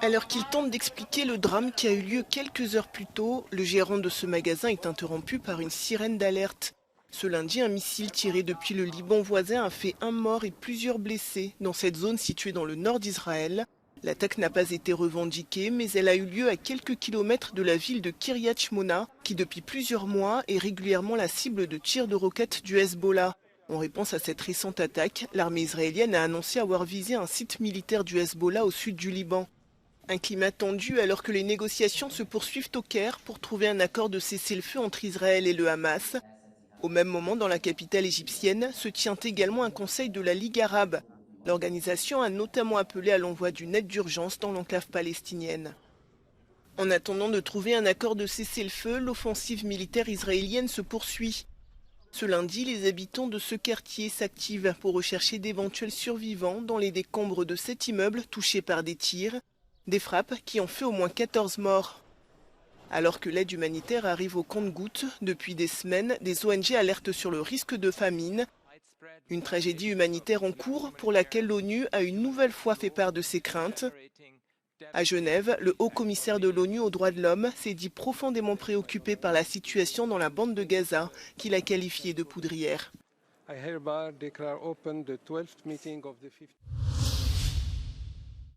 Alors qu'il tente d'expliquer le drame qui a eu lieu quelques heures plus tôt, le gérant de ce magasin est interrompu par une sirène d'alerte. Ce lundi, un missile tiré depuis le Liban voisin a fait un mort et plusieurs blessés dans cette zone située dans le nord d'Israël. L'attaque n'a pas été revendiquée, mais elle a eu lieu à quelques kilomètres de la ville de Kiryat Shmona, qui depuis plusieurs mois est régulièrement la cible de tirs de roquettes du Hezbollah. En réponse à cette récente attaque, l'armée israélienne a annoncé avoir visé un site militaire du Hezbollah au sud du Liban. Un climat tendu alors que les négociations se poursuivent au Caire pour trouver un accord de cessez-le-feu entre Israël et le Hamas. Au même moment, dans la capitale égyptienne, se tient également un conseil de la Ligue arabe. L'organisation a notamment appelé à l'envoi d'une aide d'urgence dans l'enclave palestinienne. En attendant de trouver un accord de cessez-le-feu, l'offensive militaire israélienne se poursuit. Ce lundi, les habitants de ce quartier s'activent pour rechercher d'éventuels survivants dans les décombres de 7 immeubles touchés par des tirs, des frappes qui ont fait au moins 14 morts. Alors que l'aide humanitaire arrive au compte-gouttes, depuis des semaines, des ONG alertent sur le risque de famine. Une tragédie humanitaire en cours pour laquelle l'ONU a une nouvelle fois fait part de ses craintes. À Genève, le haut-commissaire de l'ONU aux droits de l'homme s'est dit profondément préoccupé par la situation dans la bande de Gaza, qu'il a qualifiée de poudrière.